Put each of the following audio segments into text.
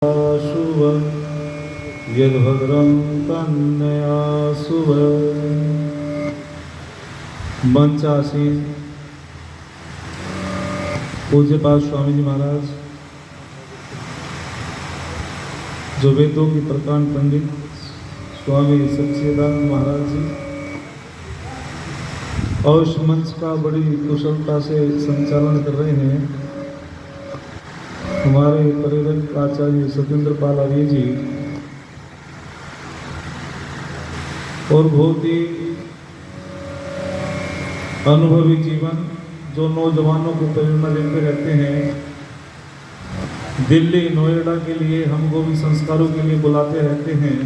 शुभ यद्भद्रं तन्नया शुभ। मंचासीन पूज्यपाद स्वामी जी महाराज, जो वेदों की प्रकांड पंडित स्वामी सच्चिदानंद महाराज जी, और इस मंच का बड़ी कुशलता से संचालन कर रहे हैं हमारे परिवृत्त आचार्य सत्येंद्र पाल आर्य जी, और बहुत ही अनुभवी जीवन जो नौजवानों को प्रेरणा देते रहते हैं। दिल्ली नोएडा के लिए हमको भी संस्कारों के लिए बुलाते रहते हैं।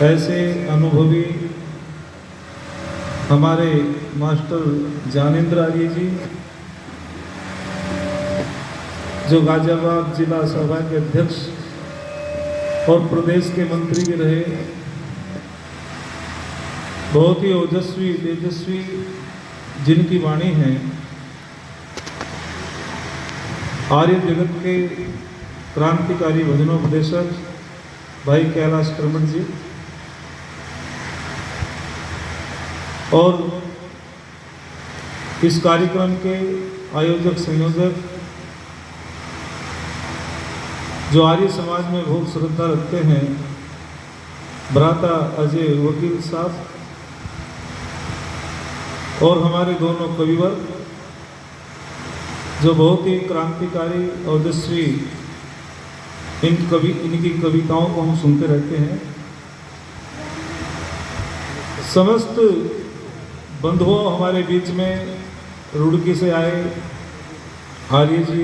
ऐसे अनुभवी हमारे मास्टर ज्ञानेंद्र आर्य जी, जो गाजियाबाद जिला सभा के अध्यक्ष और प्रदेश के मंत्री भी रहे, बहुत ही ओजस्वी तेजस्वी जिनकी वाणी है। आर्य जगत के क्रांतिकारी भजनोपदेशक भाई कैलाश कर्मठ जी, और इस कार्यक्रम के आयोजक संयोजक जो आर्य समाज में बहुत श्रद्धा रखते हैं, भ्राता अजय वकील साहब, और हमारे दोनों कविवर जो बहुत ही क्रांतिकारी ओजस्वी इनकी कविताओं को हम सुनते रहते हैं। समस्त बंधुओं हमारे बीच में रुड़की से आए आर्य जी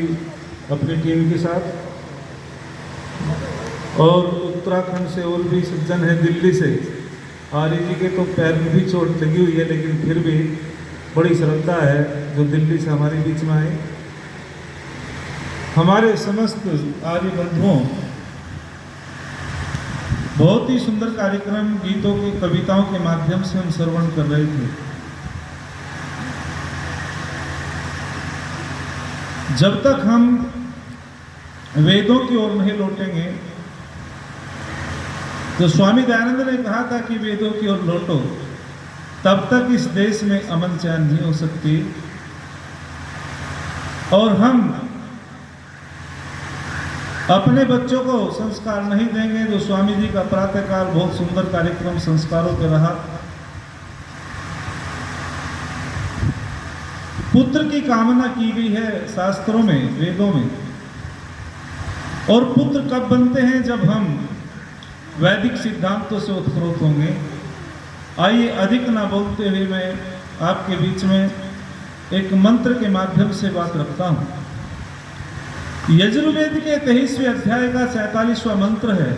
अपनी टीम के साथ, और उत्तराखंड से और भी सज्जन हैं, दिल्ली से। आर्य जी के तो पैर में भी चोट लगी हुई है, लेकिन फिर भी बड़ी श्रद्धा है जो दिल्ली से हमारे बीच में आए। हमारे समस्त आर्य बंधुओं, बहुत ही सुंदर कार्यक्रम गीतों के कविताओं के माध्यम से हम श्रवण कर रहे थे। जब तक हम वेदों की ओर नहीं लौटेंगे, तो स्वामी दयानंद ने कहा था कि वेदों की ओर लौटो, तब तक इस देश में अमन चैन नहीं हो सकती। और हम अपने बच्चों को संस्कार नहीं देंगे। जो स्वामी जी का प्रातःकाल बहुत सुंदर कार्यक्रम संस्कारों पे रहा। पुत्र की कामना की गई है शास्त्रों में, वेदों में। और पुत्र कब बनते हैं? जब हम वैदिक सिद्धांतों से उत्प्रोत होंगे। आइए अधिक ना बोलते हुए मैं आपके बीच में एक मंत्र के माध्यम से बात रखता हूँ। यजुर्वेद के 23वें अध्याय का 47वां मंत्र है,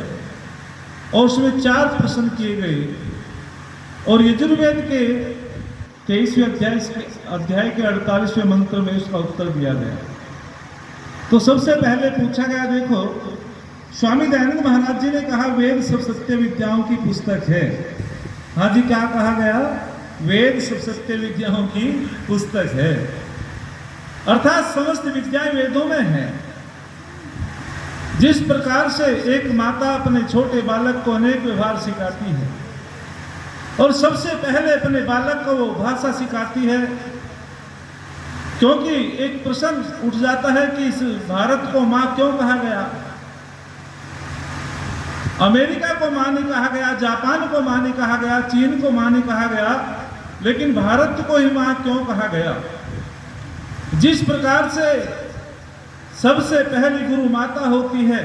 और उसमें 4 प्रश्न किए गए। और यजुर्वेद के 23वें अध्याय के 48वें मंत्र में उसका उत्तर दिया गया। तो सबसे पहले पूछा गया, देखो स्वामी दयानंद महाराज जी ने कहा वेद सब सत्य विद्याओं की पुस्तक है। हाँ जी, क्या कहा गया? वेद सब सत्य विद्याओं की पुस्तक है, अर्थात समस्त विद्याएं वेदों में है। जिस प्रकार से एक माता अपने छोटे बालक को अनेक व्यवहार सिखाती है, और सबसे पहले अपने बालक को वो भाषा सिखाती है, क्योंकि एक प्रश्न उठ जाता है कि इस भारत को मां क्यों कहा गया? अमेरिका को मां नहीं कहा गया, जापान को मां नहीं कहा गया, चीन को मां नहीं कहा गया, लेकिन भारत को ही मां क्यों कहा गया? जिस प्रकार से सबसे पहली गुरु माता होती है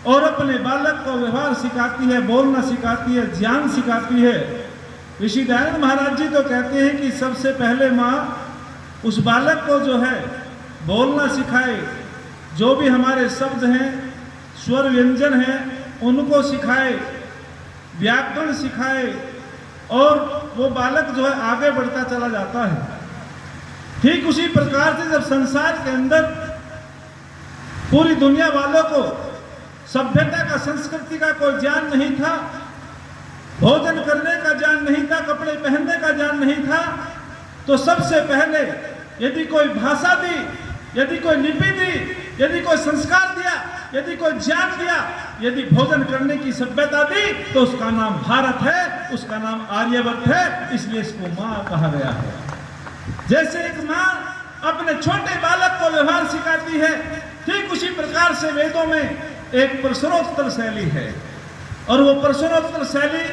और अपने बालक को व्यवहार सिखाती है, बोलना सिखाती है, ज्ञान सिखाती है, ऋषि दयानंद महाराज जी तो कहते हैं कि सबसे पहले माँ उस बालक को जो है बोलना सिखाए, जो भी हमारे शब्द हैं, स्वर व्यंजन हैं, उनको सिखाए, व्याकरण सिखाए, और वो बालक जो है आगे बढ़ता चला जाता है। ठीक उसी प्रकार से जब संसार के अंदर पूरी दुनिया वालों को सभ्यता का, संस्कृति का कोई ज्ञान नहीं था, भोजन करने का ज्ञान नहीं था, कपड़े पहनने का ज्ञान नहीं था, तो सबसे पहले यदि कोई भाषा दी, यदि कोई लिपि दी, यदि कोई संस्कार दिया, यदि कोई ज्ञान दिया, यदि भोजन करने की सभ्यता दी, तो उसका नाम भारत है, उसका नाम आर्यवर्त है, इसलिए इसको माँ कहा गया है। जैसे एक माँ अपने छोटे बालक को व्यवहार सिखाती है, ठीक उसी प्रकार से वेदों में एक प्रश्नोत्तर शैली है, और वो प्रश्नोत्तर शैली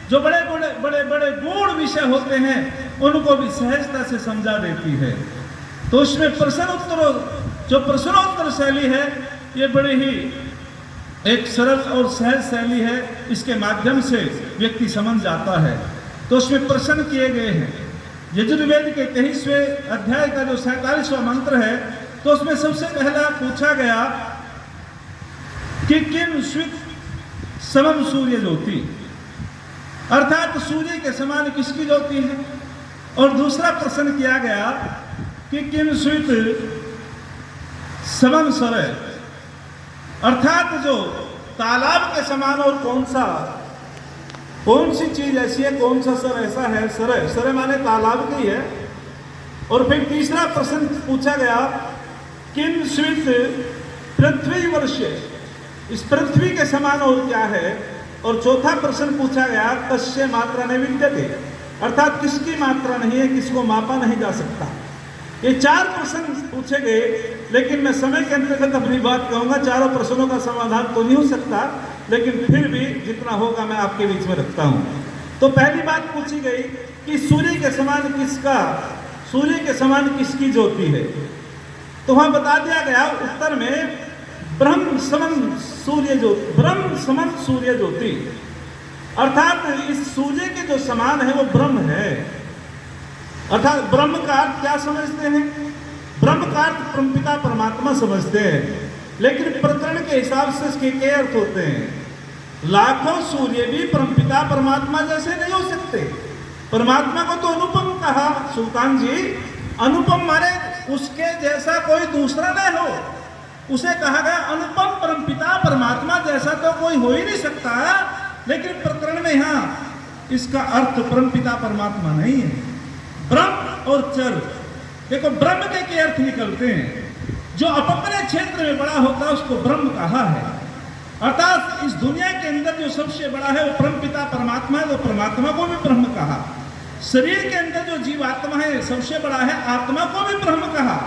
जो बड़े बड़े बड़े बड़े गूढ़ विषय होते हैं उनको भी सहजता से समझा देती है। तो उसमें जो प्रश्नोत्तर शैली है ये बड़ी ही एक सरल और सहज शैली है, इसके माध्यम से व्यक्ति समझ जाता है। तो उसमें प्रश्न किए गए हैं। यजुर्वेद के 23वें अध्याय का जो 47वां मंत्र है, तो उसमें सबसे पहला पूछा गया कि किम स्वित समम सूर्य ज्योति, अर्थात सूर्य के समान किसकी ज्योति है। और दूसरा प्रश्न किया गया कि किम स्वित समम सरय, अर्थात जो तालाब के समान और कौन सी चीज ऐसी है, कौन सा सर ऐसा है। सरय, सरय माने तालाब की है। और फिर तीसरा प्रश्न पूछा गया किम स्वित पृथ्वी वर्ष्य, इस पृथ्वी के समान और क्या है। और चौथा प्रश्न पूछा गया तस्य मात्रा नहीं विद्यते, अर्थात किसकी मात्रा नहीं है, किसको मापा नहीं जा सकता। ये 4 प्रश्न पूछे गए, लेकिन मैं समय के अंतर्गत अपनी बात कहूँगा। चारों प्रश्नों का समाधान तो नहीं हो सकता, लेकिन फिर भी जितना होगा मैं आपके बीच में रखता हूँ। तो पहली बात पूछी गई कि सूर्य के समान किसकी ज्योति है। तो वहाँ बता दिया गया उत्तर में ब्रह्म समन सूर्य ज्योति, अर्थात इस सूर्य के जो समान है वो ब्रह्म है। अर्थात ब्रह्म का अर्थ क्या समझते हैं? ब्रह्म का अर्थ परमपिता परमात्मा समझते हैं, लेकिन प्रकरण के हिसाब से इसके कई अर्थ होते हैं। लाखों सूर्य भी परमपिता परमात्मा जैसे नहीं हो सकते। परमात्मा को तो अनुपम कहा सुल्तान जी, अनुपम माने उसके जैसा कोई दूसरा नहीं हो, उसे कहा गया अनुपम परमपिता परमात्मा जैसा तो कोई हो ही नहीं सकता। लेकिन प्रकरण में यहाँ इसका अर्थ परमपिता परमात्मा नहीं है, ब्रह्म और चर। देखो ब्रह्म के अर्थ निकलते हैं, जो अपने क्षेत्र में बड़ा होता है उसको ब्रह्म कहा है। अर्थात इस दुनिया के अंदर जो सबसे बड़ा है वो परमपिता परमात्मा है, तो परमात्मा को भी ब्रह्म कहा। शरीर के अंदर जो जीवात्मा है सबसे बड़ा है, आत्मा को भी ब्रह्म कहा।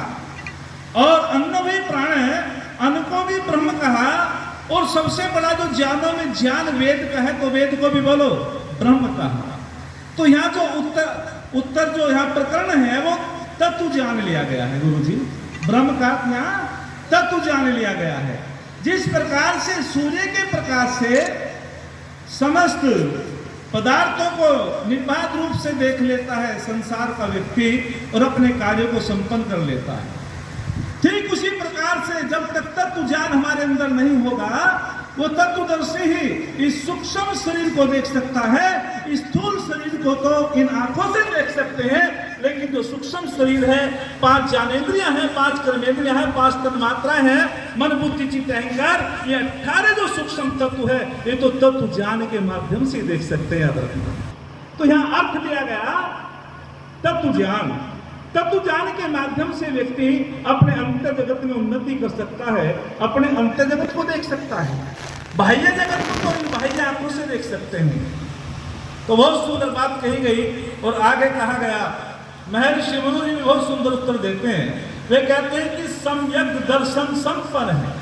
और अन्न भी प्राण है, अन्न को भी ब्रह्म कहा। और सबसे बड़ा जो ज्ञानों में ज्ञान वेद का है, तो वेद को भी बोलो ब्रह्म कहा। तो यहाँ जो उत्तर जो यहाँ प्रकरण है वो तत्व जान लिया गया है गुरु जी, ब्रह्म का यहाँ तत्व जान लिया गया है। जिस प्रकार से सूर्य के प्रकाश से समस्त पदार्थों को निर्बाध रूप से देख लेता है संसार का व्यक्ति और अपने कार्यों को संपन्न कर लेता है, ठीक उसी प्रकार से जब तक तत्व ज्ञान हमारे अंदर नहीं होगा, वो तत्वदर्शी ही इस सूक्ष्म शरीर को देख सकता है। इस स्थूल शरीर को तो इन आंखों से देख सकते हैं, लेकिन जो सूक्ष्म शरीर है, 5 ज्ञानेंद्रियां हैं, 5 कर्मेंद्रियां हैं, 5 तन्मात्राएं हैं, मन बुद्धि चित्त अहंकार, ये 18 जो सूक्ष्म तत्व है, ये तो तत्व ज्ञान के माध्यम से देख सकते हैं। तो यहाँ अर्थ दिया गया तत्व ज्ञान। तत्व ज्ञान के माध्यम से व्यक्ति अपने अंतर जगत में उन्नति कर सकता है, अपने अंतर जगत को देख सकता है, बाह्य जगत को तो इन बाह्य आंखों से देख सकते हैं। तो बहुत सुंदर बात कही गई। और आगे कहा गया, महर्षि मनु जी भी बहुत सुंदर उत्तर देते हैं। वे कहते हैं कि सम्यक दर्शन संपन्न है,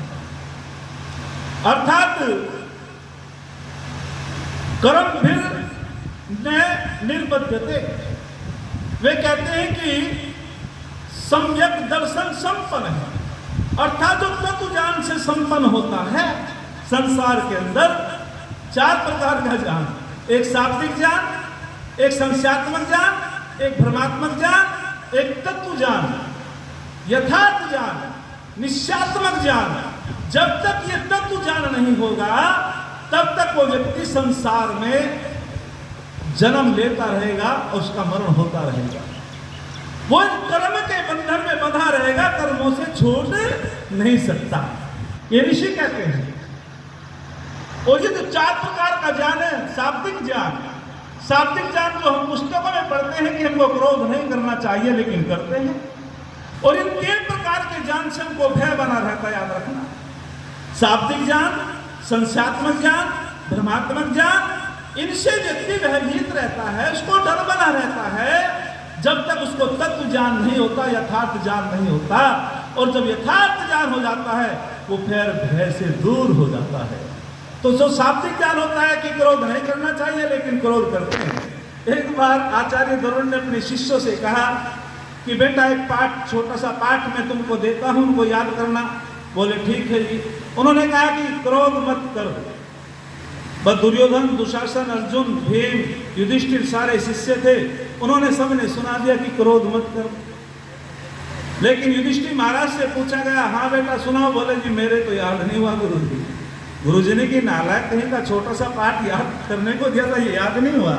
अर्थात कर्म फिर निर्बद्धते। वे कहते हैं कि सम्यक दर्शन संपन्न है, अर्थात जो तत्व ज्ञान से संपन्न होता है। संसार के अंदर 4 प्रकार का ज्ञान, एक शाब्दिक ज्ञान, एक संस्यात्मक ज्ञान, एक भ्रमात्मक ज्ञान, एक तत्व ज्ञान, यथार्थ ज्ञान, निश्चयात्मक ज्ञान। जब तक ये तत्व ज्ञान नहीं होगा, तब तक वो व्यक्ति संसार में जन्म लेता रहेगा और उसका मरण होता रहेगा। वो कर्म के बंधन में बंधा रहेगा, कर्मों से छोड़ नहीं सकता, ये ऋषि कहते हैं। और ये जो 4 प्रकार का ज्ञान है, शाब्दिक ज्ञान जो हम पुस्तकों में पढ़ते हैं कि हमको क्रोध नहीं करना चाहिए, लेकिन करते हैं। और इन 3 प्रकार प्रकार के ज्ञान से हमको भय बना रहता है, याद रखना। शाब्दिक ज्ञान, संस्यात्मक ज्ञान, भ्रमात्मक ज्ञान, इनसे व्यक्ति भयभीत रहता है, उसको डर बना रहता है जब तक उसको तत्व ज्ञान नहीं होता, यथार्थ ज्ञान नहीं होता। और जब यथार्थ ज्ञान हो जाता है वो फिर भय से दूर हो जाता है। तो जो शाब्दिक ज्ञान होता है कि क्रोध नहीं करना चाहिए, लेकिन क्रोध करते हैं। एक बार आचार्य द्रोण ने अपने शिष्यों से कहा कि बेटा एक पाठ, छोटा सा पाठ मैं तुमको देता हूं, उनको याद करना। बोले ठीक है जी। उन्होंने कहा कि क्रोध मत करो। बस दुर्योधन, दुशासन, अर्जुन, भीम, युधिष्ठिर सारे शिष्य थे, उन्होंने सबने सुना दिया कि क्रोध मत करो। लेकिन युधिष्ठिर महाराज से पूछा गया, हाँ बेटा सुनाओ। बोले जी मेरे तो याद नहीं हुआ गुरुजी। गुरुजी ने कि नालायक कहीं का, छोटा सा पाठ याद करने को दिया था, ये याद नहीं हुआ।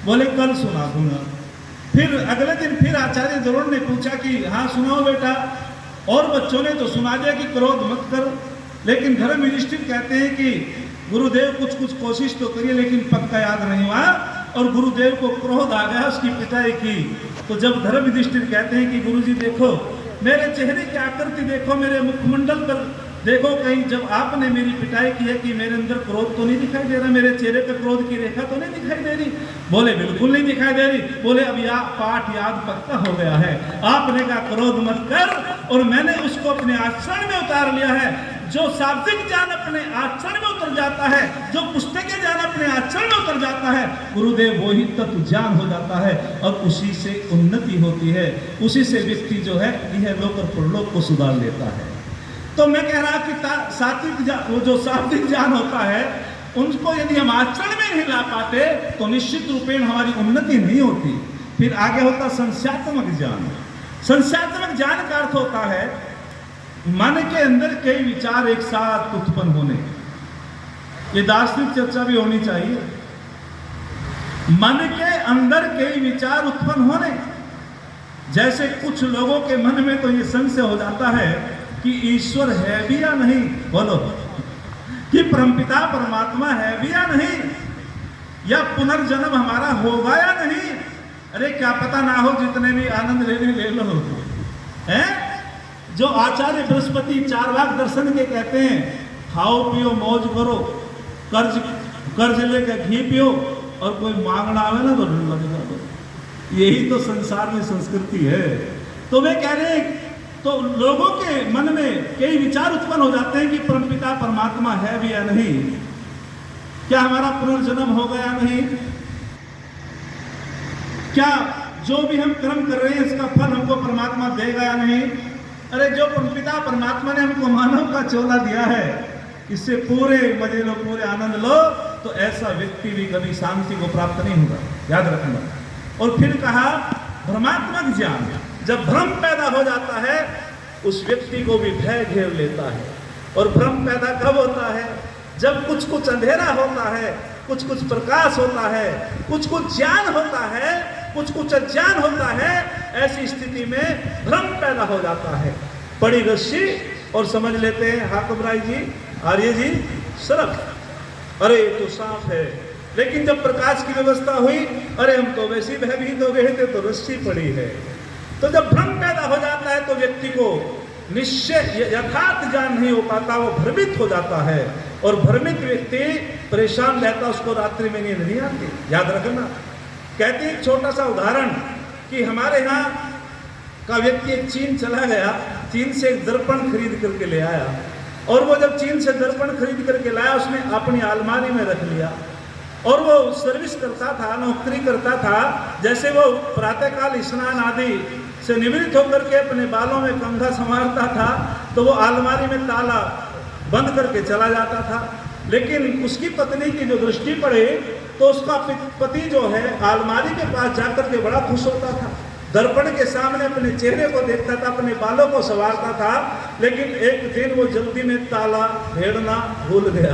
बोले कल सुना दूंगा। फिर अगले दिन फिर आचार्य द्रोण ने पूछा कि हाँ सुनाओ बेटा। और बच्चों ने तो सुना दिया कि क्रोध मत करो। लेकिन धर्म युधिष्ठिर कहते हैं कि गुरुदेव कुछ कुछ कोशिश तो करिए, लेकिन पक्का याद नहीं हुआ। और गुरुदेव को क्रोध आ गया, उसकी पिटाई की। तो जब धर्म युधिष्ठिर कहते हैं कि गुरुजी देखो मेरे चेहरे की आकृति देखो, मेरे मुखमंडल पर देखो, कहीं जब आपने मेरी पिटाई की है कि मेरे अंदर क्रोध तो नहीं दिखाई दे रहा, मेरे चेहरे पे क्रोध की रेखा तो नहीं दिखाई दे रही। बोले बिल्कुल नहीं दिखाई दे रही। बोले अब पाठ याद पक्का हो गया है। आपने कहा क्रोध मत कर, और मैंने उसको अपने आचरण में उतार लिया है। जो शाब्दिक ज्ञान अपने आचरण में उतर जाता है, जो पुस्तकीय ज्ञान अपने आचरण में उतर जाता है, गुरुदेव वो ही तत्व ज्ञान हो जाता है। और उसी से उन्नति होती है, उसी से व्यक्ति जो है यह लोक और परलोक को सुधार लेता है। तो मैं कह रहा कि सात्विक वो जो शाब्दिक ज्ञान होता है, उनको यदि हम आचरण में नहीं ला पाते तो निश्चित रूपेण हमारी उन्नति नहीं होती। फिर आगे होता संस्यात्मक ज्ञान। संस्यात्मक ज्ञान का अर्थ होता है मन के अंदर कई विचार एक साथ उत्पन्न होने। ये दार्शनिक चर्चा भी होनी चाहिए। मन के अंदर कई विचार उत्पन्न होने। जैसे कुछ लोगों के मन में तो ये संशय हो जाता है कि ईश्वर है भी या नहीं, बोलो, कि परमपिता परमात्मा है भी या नहीं, या पुनर्जन्म हमारा होगा या नहीं। अरे क्या पता ना हो, जितने भी आनंद लेने ले लो हैं। जो आचार्य बृहस्पति चारवाक दर्शन के कहते हैं, खाओ पियो मौज करो, कर्ज लेकर घी पियो, और कोई मांगना आवे ना तो डंडा दिखा दो। यही तो संसार में संस्कृति है। तो वे कह रहे हैं, तो लोगों के मन में कई विचार उत्पन्न हो जाते हैं कि परमपिता परमात्मा है भी या नहीं, क्या हमारा पुनर्जन्म होगा या नहीं, क्या जो भी हम कर्म कर रहे हैं इसका फल हमको परमात्मा देगा या नहीं। अरे जो परमपिता परमात्मा ने हमको मानव का चोला दिया है, इससे पूरे मजे लो, पूरे आनंद लो, तो ऐसा व्यक्ति भी कभी शांति को प्राप्त नहीं होगा, याद रखना। और फिर कहा भ्रमात्मक ज्ञान। जब भ्रम पैदा हो जाता है उस व्यक्ति को भी भय घेर लेता है। और भ्रम पैदा कब होता है? जब कुछ कुछ अंधेरा होता है, कुछ कुछ प्रकाश होता है, कुछ कुछ ज्ञान होता है, कुछ कुछ अज्ञान होता है। ऐसी स्थिति में भ्रम पैदा हो जाता है। बड़ी रस्सी और समझ लेते हैं हाकिम राय जी, आर्य जी, सरफ, अरे ये तो साफ है। लेकिन जब प्रकाश की व्यवस्था हुई, अरे हम तो वैसे ही भयभीत हो गए थे, तो रस्सी पड़ी है। तो जब भ्रम पैदा हो जाता है तो व्यक्ति को निश्चय यथार्थ ज्ञान नहीं हो पाता, वो भ्रमित हो जाता है। और भ्रमित व्यक्ति परेशान रहता, उसको रात्रि में नींद नहीं आती, याद रखना। कहते हैं एक छोटा सा उदाहरण कि हमारे यहाँ का व्यक्ति एक चीन चला गया, चीन से एक दर्पण खरीद करके ले आया। और वो जब चीन से दर्पण खरीद करके लाया, उसने अपनी अलमारी में रख लिया। और वो सर्विस करता था, नौकरी करता था। जैसे वो प्रातःकाल स्नान आदि से निवृत्त होकर के अपने बालों में कंघा संवारता था, तो वो अलमारी में ताला बंद करके चला जाता था। लेकिन उसकी पत्नी की जो दृष्टि पड़े तो उसका पति जो है अलमारी के पास जाकर के बड़ा खुश होता था, दर्पण के सामने अपने चेहरे को देखता था, अपने बालों को संवारता था। लेकिन एक दिन वो जल्दी में ताला फेरना भूल गया,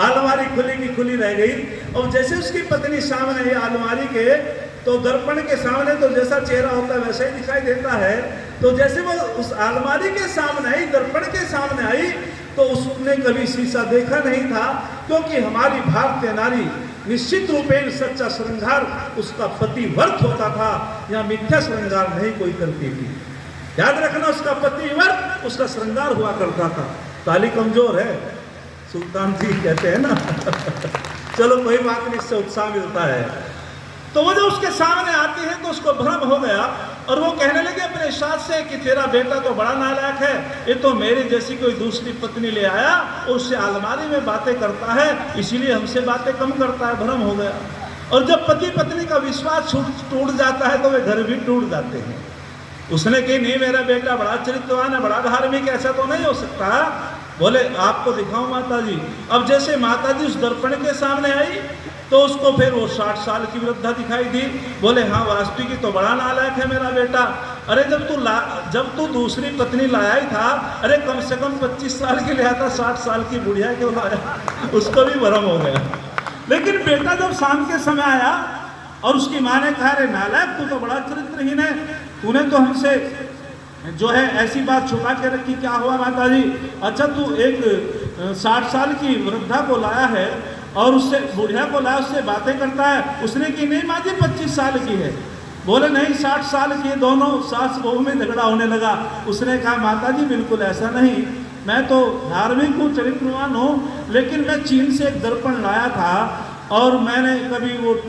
अलमारी खुली की खुली रह गई। और जैसे उसकी पत्नी सामने आई अलमारी के, तो दर्पण के सामने तो जैसा चेहरा होता है वैसा ही दिखाई देता है। तो जैसे वो उस अलमारी के सामने आई, दर्पण के सामने आई, तो उसने कभी शीशा देखा नहीं था। क्योंकि हमारी भारतीय नारी निश्चित रूपेण सच्चा श्रृंगार उसका पति वर्त होता था, यहाँ मिथ्या श्रृंगार नहीं कोई करती थी। याद रखना, उसका पति वर्ग उसका श्रृंगार हुआ करता था। ताली कमजोर है, सुल्तान जी कहते हैं ना चलो कोई बात नहीं, इससे उत्साह मिलता है। तो वो जो उसके सामने आती है तो उसको भ्रम हो गया और वो कहने लगे अपने सास से कि तेरा बेटा तो बड़ा नालायक है, ये तो मेरी जैसी कोई दूसरी पत्नी ले आया और उससे अलमारी में बातें करता है, इसीलिए हमसे बातें कम करता है। भ्रम हो गया। और जब पति पत्नी का विश्वास टूट जाता है तो वे घर भी टूट जाते हैं। उसने कही नहीं, मेरा बेटा बड़ा चरित्रवान है, बड़ा धार्मिक, ऐसा तो नहीं हो सकता। बोले आपको दिखाऊं माता जी। अब जैसे माता जी उस दर्पण के सामने आई तो उसको फिर वो 60 साल की वृद्धा दिखाई दी। बोले हाँ वास्तविक ही तो बड़ा नालायक है मेरा बेटा। अरे जब तू दूसरी पत्नी लाया ही था, अरे कम से कम 25 साल की लाया था, 60 साल की बुढ़िया क्यों लाया? उसको भी भ्रम हो गया। लेकिन बेटा जब शाम के समय आया और उसकी माँ ने कहा, अरे नालायक तू तो बड़ा चरित्रहीन है, तूने तो हमसे जो है ऐसी बात छुपा के रखी, क्या हुआ माता जी? अच्छा तू एक 60 साल की वृद्धा को लाया है और उससे बुढ़िया को लाया, उससे बातें करता है। उसने की नहीं माँ जी 25 साल की है। बोले नहीं 60 साल की। दोनों सास बहू में झगड़ा होने लगा। उसने कहा माता जी बिल्कुल ऐसा नहीं, मैं तो धार्मिक हूँ, चरित्रवान हूँ, लेकिन मैं चीन से एक दर्पण लाया था और मैंने कभी वो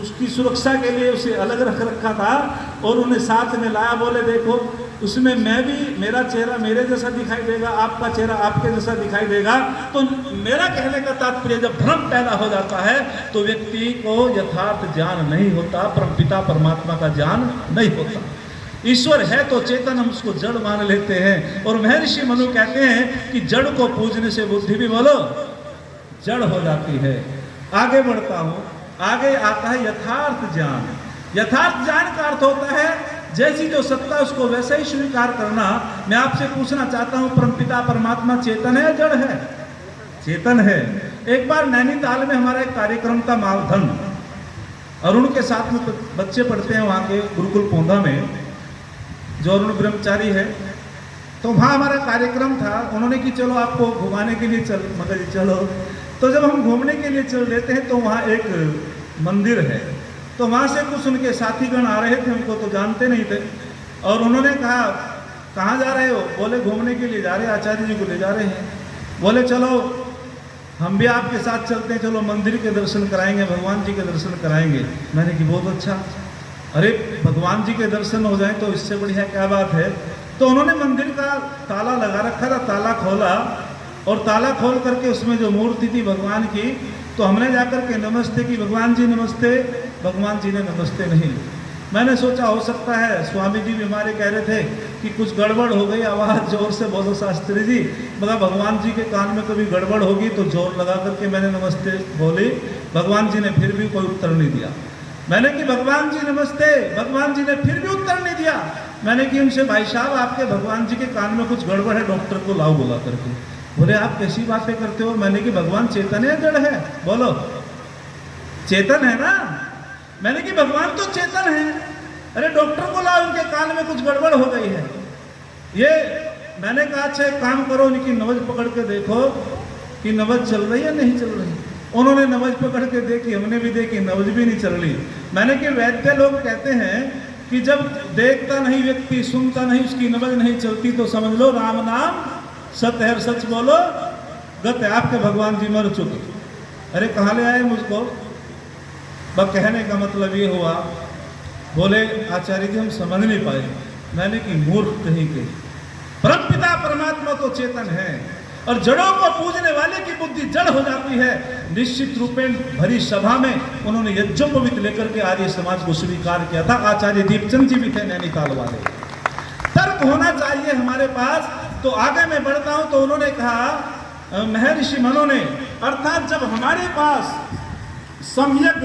उसकी सुरक्षा के लिए उसे अलग रख रखा था और उन्हें साथ में लाया। बोले देखो उसमें मैं भी, मेरा चेहरा मेरे जैसा दिखाई देगा, आपका चेहरा आपके जैसा दिखाई देगा। तो मेरा कहने का तात्पर्य, जब भ्रम पैदा हो जाता है तो व्यक्ति को यथार्थ ज्ञान नहीं होता, परमपिता परमात्मा का ज्ञान नहीं होता। ईश्वर है तो चेतन, हम उसको जड़ मान लेते हैं। और महर्षि मनु कहते हैं कि जड़ को पूजने से बुद्धि भी बोलो जड़ हो जाती है। आगे बढ़ता हूँ, आगे आता है यथार्थ ज्ञान। यथार्थ ज्ञान का अर्थ होता है जैसी जो सत्ता उसको वैसे ही स्वीकार करना। मैं आपसे पूछना चाहता हूँ, परमपिता परमात्मा चेतन है जड़ है? चेतन है। एक बार नैनीताल में हमारा एक कार्यक्रम था, मालधन, अरुण के साथ में बच्चे पढ़ते हैं वहाँ के गुरुकुल पोंधा में, जो अरुण ब्रह्मचारी है। तो वहाँ हमारा कार्यक्रम था। उन्होंने कि चलो आपको घुमाने के लिए चल, मगर चलो। तो जब हम घूमने के लिए चल देते हैं तो वहाँ एक मंदिर है। तो वहाँ से कुछ उनके साथीगण आ रहे थे, उनको तो जानते नहीं थे, और उन्होंने कहा कहाँ जा रहे हो? बोले घूमने के लिए जा रहे हैं, आचार्य जी को ले जा रहे हैं। बोले चलो हम भी आपके साथ चलते हैं, चलो मंदिर के दर्शन कराएंगे, भगवान जी के दर्शन कराएंगे। मैंने कि बहुत अच्छा, अरे भगवान जी के दर्शन हो जाए तो इससे बढ़िया क्या बात है। तो उन्होंने मंदिर का ताला लगा रखा था, ताला खोला और ताला खोल करके उसमें जो मूर्ति थी भगवान की, तो हमने जाकर के नमस्ते की, भगवान जी नमस्ते। भगवान जी ने नमस्ते नहीं ली। मैंने सोचा हो सकता है स्वामी जी भी हमारे कह रहे थे कि कुछ गड़बड़ हो गई, आवाज़ जोर से बोलो शास्त्री जी, मगर भगवान जी के कान में कभी गड़बड़ होगी, तो जोर लगा करके मैंने नमस्ते बोली। भगवान जी ने फिर भी कोई उत्तर नहीं दिया। मैंने कि भगवान जी नमस्ते, भगवान जी ने फिर भी उत्तर नहीं दिया। मैंने कि उनसे भाई साहब आपके भगवान जी के कान में कुछ गड़बड़ है, डॉक्टर को लाओ बुला करके। बोले आप कैसी बातें करते हो? मैंने कि भगवान चेतन है जड़ है? बोलो चेतन है ना। मैंने कि भगवान तो चेतन है, अरे डॉक्टर को लाओ, उनके कान में कुछ गड़बड़ हो गई है। ये मैंने कहा अच्छा एक काम करो, उनकी नब्ज पकड़ के देखो कि नब्ज चल रही है नहीं चल रही। उन्होंने नब्ज पकड़ के देखी, हमने भी देखी, नब्ज भी नहीं चल रही। मैंने कि वैद्य लोग कहते हैं कि जब देखता नहीं व्यक्ति, सुनता नहीं, उसकी नब्ज नहीं चलती, तो समझ लो राम नाम सत्य है, सच बोलो गत है, आपके भगवान जी मर चुके। अरे कहाँ ले आए मुझको? बस कहने का मतलब ये हुआ, बोले आचार्य जी हम समझ नहीं पाए। मैंने कि मूर्ख कहीं के, परमपिता परमात्मा तो चेतन है और जड़ों को पूजने वाले की बुद्धि जड़ हो जाती है। निश्चित रूपेण भरी सभा में उन्होंने यज्ञोपवीत लेकर के आर्य समाज को स्वीकार किया था। आचार्य दीपचंद जी भी थे नैनीताल वाले। तर्क होना चाहिए हमारे पास। तो आगे मैं बढ़ता हूं, तो उन्होंने कहा महर्षि मनु ने, अर्थात जब हमारे पास सम्यक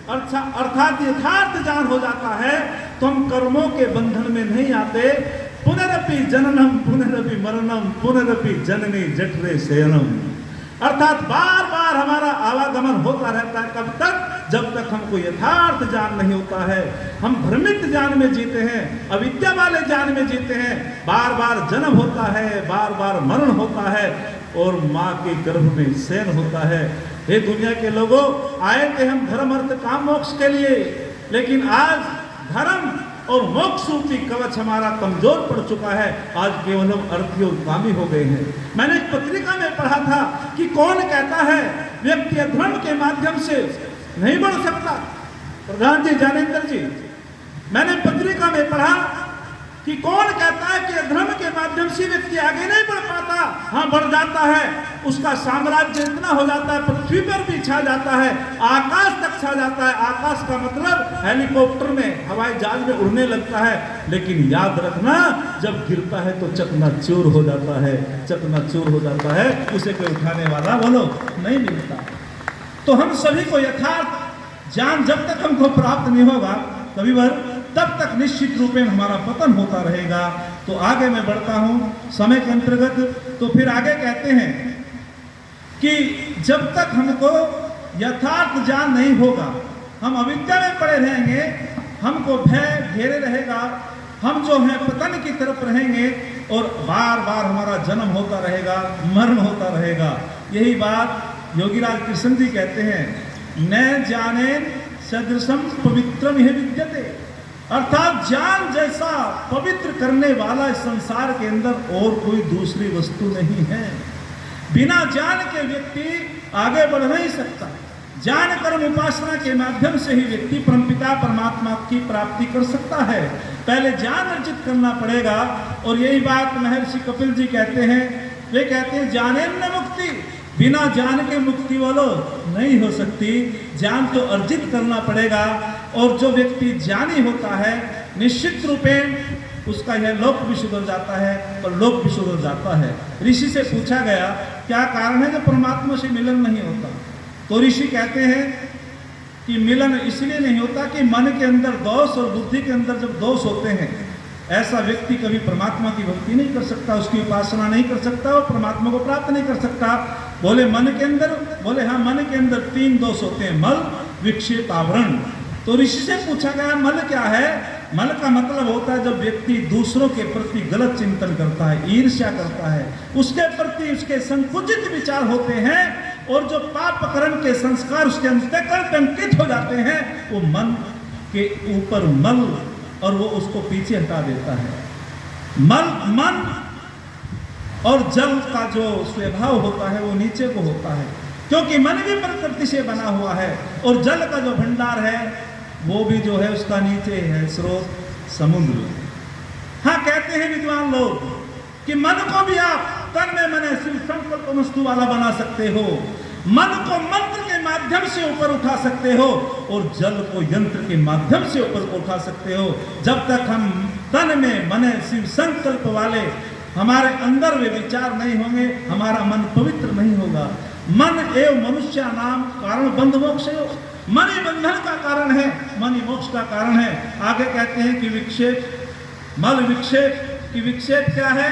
अर्थात यथार्थ ज्ञान हो जाता है तो हम कर्मों के बंधन में नहीं आते। पुनरपि जननम पुनरपि मरणम पुनरपि जननी जठरे शयनम, अर्थात बार बार हमारा आवागमन होता रहता है। कब तक? जब तक हमको यथार्थ ज्ञान नहीं होता है। हम भ्रमित ज्ञान में जीते हैं, अविद्या वाले ज्ञान में जीते हैं। बार बार जन्म होता है, बार बार मरण होता है और माँ के गर्भ में शयन होता है। हे दुनिया के लोगों, आए थे हम धर्म अर्थ काम मोक्ष के लिए, लेकिन आज धर्म और मोक्ष रूपी कवच हमारा कमजोर पड़ चुका है। आज केवल हम अर्थयोगामी हो गए हैं। मैंने एक पत्रिका में पढ़ा था कि कौन कहता है व्यक्ति अधर्म के माध्यम से नहीं बढ़ सकता। प्रधान जी, ज्ञानेंद्र जी, मैंने पत्रिका में पढ़ा कि कौन कहता है कि अधर्म के माध्यम से व्यक्ति आगे नहीं बढ़ पाता। हाँ, बढ़ जाता है, उसका साम्राज्य इतना हो जाता है, पृथ्वी पर भी छा जाता है, आकाश तक छा जाता है। आकाश का मतलब हेलीकॉप्टर में, हवाई जहाज में उड़ने लगता है। लेकिन याद रखना, जब गिरता है तो चकनाचूर हो जाता है, चकनाचूर हो जाता है। उसे कोई उठाने वाला बोलो नहीं मिलता। तो हम सभी को यथार्थ ज्ञान जब तक हमको प्राप्त नहीं होगा कविवर, तब तक निश्चित रूप में हमारा पतन होता रहेगा। तो आगे मैं बढ़ता हूं समय के अंतर्गत। तो फिर आगे कहते हैं कि जब तक हमको यथार्थ ज्ञान नहीं होगा, हम अविद्या में पड़े रहेंगे, हमको भय घेरे रहेगा, हम जो है पतन की तरफ रहेंगे और बार बार हमारा जन्म होता रहेगा, मरण होता रहेगा। यही बात योगीराज कृष्ण जी कहते हैं, न जाने सदृशम पवित्रम यह विद्यते, अर्थात ज्ञान जैसा पवित्र करने वाला इस संसार के अंदर और कोई दूसरी वस्तु नहीं है। बिना ज्ञान के व्यक्ति आगे बढ़ नहीं सकता। ज्ञान कर्म उपासना के माध्यम से ही व्यक्ति परमपिता परमात्मा की प्राप्ति कर सकता है। पहले ज्ञान अर्जित करना पड़ेगा। और यही बात महर्षि कपिल जी कहते हैं। वे कहते हैं ज्ञानेन मुक्ति, बिना ज्ञान के मुक्ति वालों नहीं हो सकती। ज्ञान तो अर्जित करना पड़ेगा। और जो व्यक्ति ज्ञानी होता है, निश्चित रूपेण उसका यह लोक भी सुधर जाता है और लोक भी सुधर जाता है। ऋषि से पूछा गया क्या कारण है जो परमात्मा से मिलन नहीं होता। तो ऋषि कहते हैं कि मिलन इसलिए नहीं होता कि मन के अंदर दोष और बुद्धि के अंदर जब दोष होते हैं, ऐसा व्यक्ति कभी परमात्मा की भक्ति नहीं कर सकता, उसकी उपासना नहीं कर सकता और परमात्मा को प्राप्त नहीं कर सकता। बोले मन के अंदर, बोले हाँ, मन के अंदर 3 दोष होते हैं, मल, विक्षेप, आवरण। तो ऋषि से पूछा गया मल क्या है। मल का मतलब होता है जब व्यक्ति दूसरों के प्रति गलत चिंतन करता है, ईर्ष्या करता है, उसके प्रति उसके संकुचित विचार होते हैं और जो पाप कर्म के संस्कार उसके अंतःकरण पे अंकित हो जाते हैं, वो मन के ऊपर मल और वो उसको पीछे हटा देता है। मन और जल का जो स्वभाव होता है वो नीचे को होता है, क्योंकि मन भी प्रकृति से बना हुआ है और जल का जो भंडार है वो भी जो है उसका नीचे है, स्रोत समुद्र। हाँ, कहते हैं विद्वान लोग कि मन को भी आप तन में मन शिव संकल्प वस्तु वाला बना सकते हो, मन को मंत्र के माध्यम से ऊपर उठा सकते हो और जल को यंत्र के माध्यम से ऊपर उठा सकते हो। जब तक हम तन में मन शिव संकल्प वाले हमारे अंदर वे विचार नहीं होंगे, हमारा मन पवित्र नहीं होगा। मन एवं मनुष्य नाम कारण बंध मोक्ष, मन ही बंधन का कारण है, मन ही मोक्ष का कारण है। आगे कहते हैं कि विक्षेप, मल विक्षेप की विक्षेप क्या है।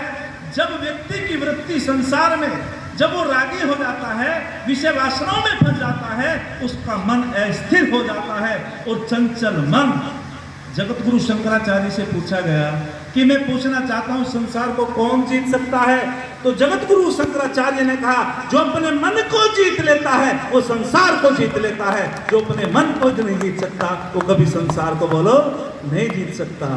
जब व्यक्ति की वृत्ति संसार में जब वो रागी हो जाता है, विषय वासनाओं में फंस जाता है, उसका मन अस्थिर हो जाता है और चंचल मन। जगत गुरु शंकराचार्य से पूछा गया कि मैं पूछना चाहता हूं संसार को कौन जीत सकता है। तो जगत गुरु शंकराचार्य ने कहा जो अपने मन को जीत लेता है वो संसार को जीत लेता है, जो अपने मन को नहीं जीत सकता वो कभी संसार को बोलो नहीं जीत सकता।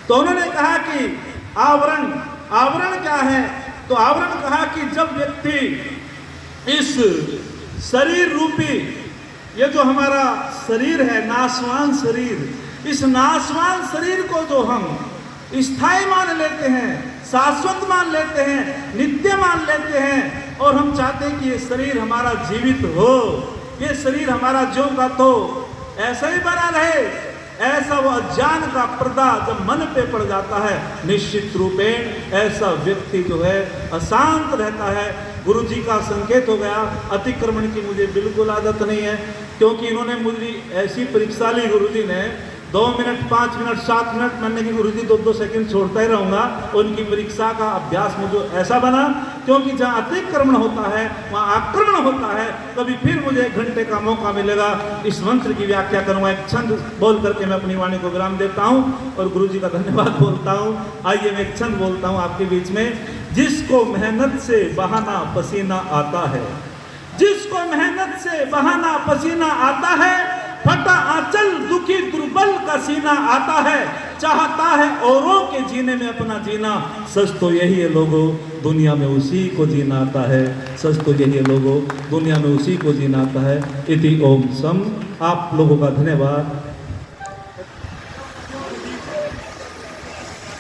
तो उन्होंने कहा कि आवरण, आवरण क्या है। तो आवरण कहा कि जब व्यक्ति इस शरीर रूपी, ये जो हमारा शरीर है नाशवान शरीर, इस नाशवान शरीर को जो हम स्थायी मान लेते हैं, शाश्वत मान लेते हैं, नित्य मान लेते हैं और हम चाहते हैं कि ये शरीर हमारा जीवित हो, ये शरीर हमारा ज्यों का तो ऐसा ही बना रहे, ऐसा वो अज्ञान का पर्दा जब मन पे पड़ जाता है, निश्चित रूपेण ऐसा व्यक्ति जो है अशांत रहता है। गुरु जी का संकेत हो गया। अतिक्रमण की मुझे बिल्कुल आदत नहीं है, क्योंकि इन्होंने मुझे ऐसी परीक्षा ली गुरु जी ने, 2 मिनट 5 मिनट 7 मिनट, मैंने कि गुरुजी 2-2 सेकंड छोड़ता ही रहूँगा। उनकी परीक्षा का अभ्यास मुझे ऐसा बना, क्योंकि जहाँ अतिक्रमण होता है वहाँ आक्रमण होता है। कभी फिर मुझे 1 घंटे का मौका मिलेगा, इस मंत्र की व्याख्या करूँगा। एक छंद बोल करके मैं अपनी वाणी को विराम देता हूँ और गुरुजी का धन्यवाद बोलता हूँ। आइए मैं एक छंद बोलता हूँ आपके बीच में। जिसको मेहनत से बहाना पसीना आता है, जिसको मेहनत से बहाना पसीना आता है, फटा आंचल दुखी दुर्बल का सीना आता है। चाहता है औरों के जीने में अपना जीना। सच तो यही है लोगों, दुनिया में उसी को जीना आता है। सच तो यही है लोगों, दुनिया में उसी को जीना आता है। इति ओम सम। आप लोगों का धन्यवाद।